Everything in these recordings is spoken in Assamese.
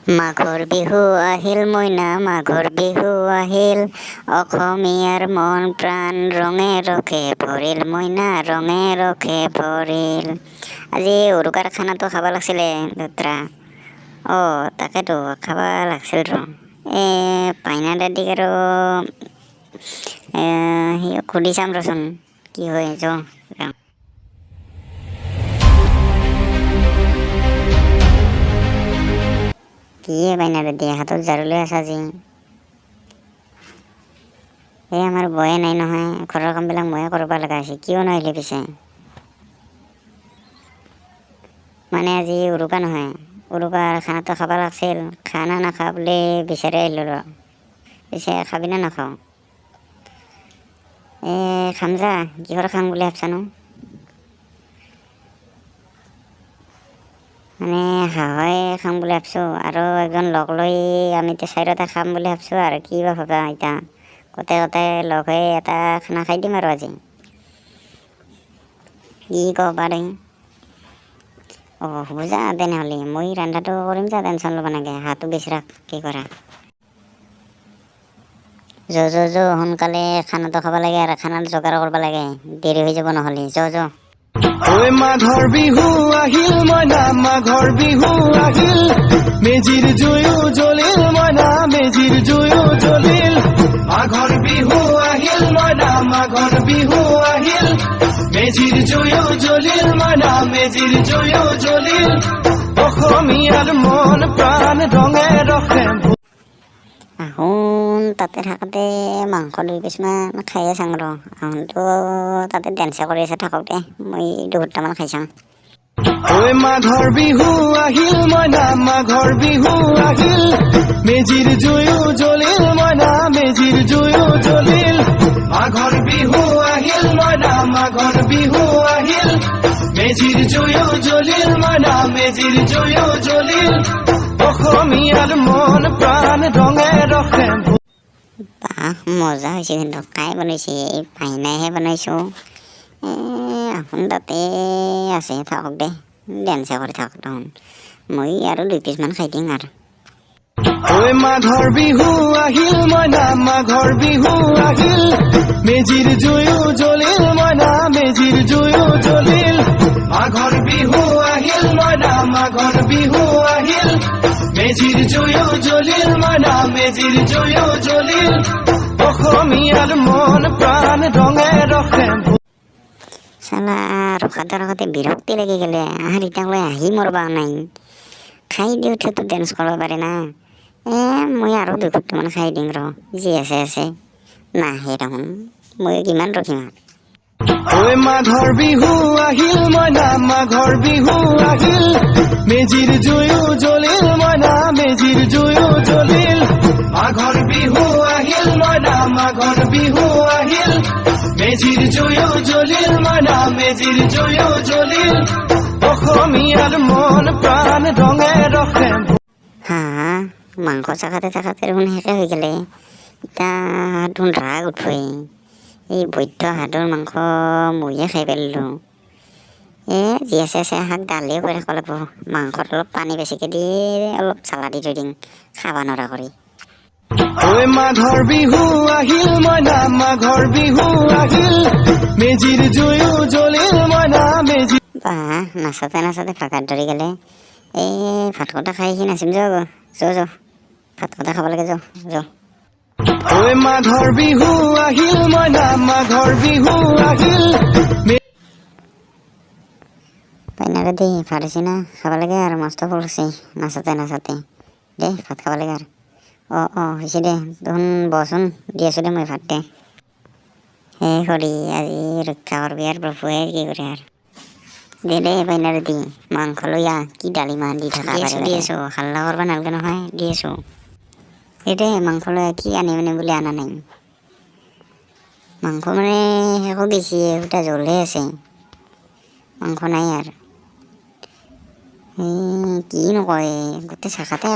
মাঘৰ বিহু আহিল মইনা মাঘৰ বিহু আহিল অসমীয়াৰ মন প্ৰাণ ৰঙে ৰখে ভৰিল মইনা ৰঙে ৰখে ভৰিল। আজি উৰুকাৰ খানাটো খাব লাগছিলে দুতৰা। তাকেতো খাব লাগছিল ৰ। পাইনা দাদিক আৰু সুধি চাম ৰচোন কি হয় যাওঁ। কি পাইনা দাদি হাতত ঝাৰু লৈ আছা আজি? আমাৰ বয়ে নাই নহয়, ঘৰৰ কামবিলাক ময়ে কৰিব লগা হৈছে। কিয় নহ'লে পিছে? মানে আজি উৰুকা নহয়, উৰুকাৰ খানাটো খাব লাগছিল। খানা নাখা বুলি বিচাৰি আহিলোঁ ৰ। পিছে খাবি নে নাখাওঁ? খাম যা। কিহৰ খাম বুলি ভাবছানো? মানে হাঁহই খাম বুলি ভাবছোঁ আৰু একজন লগ লৈ আমি চাৰিওটা খাম বুলি ভাবছোঁ আৰু কি বা ভাবা এতিয়া। গোটেই লগ হৈ এটা খানা খাই দিম আৰু আজি। কি কব পাৰি? হ'ব যা তেনেহ'লে মই ৰন্ধাটো কৰিম যা, টেনশ্যন ল'ব নালাগে। হাতটো বেছি ৰাখ কি কৰা। সোনকালে খানাটো খাব লাগে আৰু খানাটো যোগাৰ কৰিব লাগে, দেৰি হৈ যাব নহ'লে। মাঘৰ বিহু আহিল মইনা মাঘৰ বিহু আহিল, মেজিৰ জুয়ো জ্বলিল মইনা মেজিৰ জুয়ো জ্বলিল। মাঘৰ বিহু আহিল মইনা মাঘৰ বিহু আহিল, মেজিৰ জুয়ো জ্বলিল মইনা মেজিৰ জুয়ো জ্বলিল। অসমীয়াৰ মন প্ৰাণ ৰঙে ৰখে। আহোন তাতে থাকোঁতে মাংস 2 পিচমান খায়ে চাওঁ ৰ। আহোনটো তাতে ডেন্সে কৰি আছে থাকোঁতে মই 2-3টামান খাই চাওঁ। মাঘৰ বিহু আহিল মইনা মাঘৰ বিহু আহিল, মেজিৰ জুয়ো জ্বলিল মইনা মেজিৰ জুয়ো জ্বলিল। মাঘৰ বিহু আহিল মইনা মাঘৰ বিহু আহিল, মেজিৰ জুয়ো জ্বলিল মইনা মেজিৰ জুয়ো জ্বলিল। অসমীয়াৰ মন প্ৰাণ ৰঙে ৰখে। বাহ মজা হৈছে কিন্তু। কাই বনাইছে? এই পাইনাইহে বনাইছোঁ। আহোন তাতে আছে থাকক দে, ডেন্সে কৰি থাকক দেখোন। মই আৰু 2 পিচমান খাই দিম আৰু। মাঘৰ বিহু আহিল মইনা মাঘৰ বিহু আহিল, মেজিৰ জুয়ো জ্বলিল মইনা মেজিৰ জুয়ো জ্বলিল। মাঘৰ বিহু আহিল মইনা মাঘৰ বিহু আহিল, মেজিৰ জুয়ো জ্বলিল মইনা মেজিৰ জুয়ো জ্বলিল। অসমীয়াৰ মন প্ৰাণ ৰঙে ৰখে। চালা ৰখাতে বিৰক্তি লাগি গ'লে। আহাৰ ইটাক লৈ আহি মৰবা নাই। খাই দিওঁতেতো ডেন্স কৰিব পাৰে না। মই আৰু 2 ঘণ্টামান খাই দিম ৰ। যি আছে নাহে দেখোন, মই কিমান ৰখিম আৰু। মাঘৰ বিহু আহিল মইনা মাঘৰ বিহু আহিল, মেজিৰ জুয়ো জ্বলিল মইনা মেজিৰ জুয়ো জ্বলিল। মাঘৰ বিহু আহিল মইনা মাঘৰ বিহু আহিল, মেজিৰ জুয়ো জ্বলিল মইনা মেজিৰ জুয়ো জ্বলিল। অসমীয়াৰ মন প্ৰাণ ৰঙে ৰখে। মাংস চাখাতে দেখোন শেষে হৈ গ'লে। এতিয়া দেখোন ৰাগ উঠবই। এই বৈদ্য হাতৰ মাংস ময়ে খাই পেলালোঁ। যি আছে শাক দালিও কৰি খাব লাগিব। মাংসত অলপ পানী বেছিকৈ দি অলপ জ্বালা দি থৈ দিম, খাব নোৱাৰা কৰি। মাঘৰ বিহু আহিল মইনা মাঘৰ বিহু আহিল, মেজিৰ জুয়ো জ্বলিল মইনা মেজিৰ। বাহ নাচাতে ভাগাত ধৰি গ'লে। ভাত কটা খাই সি নাচিম যাওঁ ভাত কটা খাব লাগে যাওঁ। মাঘৰ বিহু আহিল মইনা মাঘৰ বিহু আহিল। পাইনা দাদি ভাত হৈছে না? খাব লাগে আৰু মস্ত ফুল হৈছে নাচাতে দে ভাত খাব লাগে আৰু। হৈছে দে দেখোন বচোন দি আছোঁ দে মই ভাত দে। খৰি আজি ৰক্ষা কৰবি আৰু প্ৰভুৱে কি কৰে আৰু। দে পাইনা দাদি মাংস লৈ আহ। কি দালি মাহ দি থকা দি আছোঁ হাল্লা কৰিব নালাগে নহয়, দি আছোঁ। দে মাংস লৈ কি আনিম বুলি অনা নাই। মাংস মানে শেষো গেছি, সুটা জ্বলহে আছে, মাংস নাই আৰু। কি নকয় গোটেই চাখাতে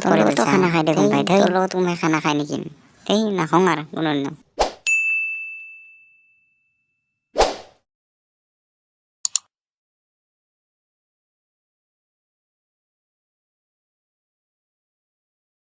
খানা খাই দে গম পাই। তোৰ লগত মই খানা খাই নেকি? নাখাওঁ আৰু কোনোদিন।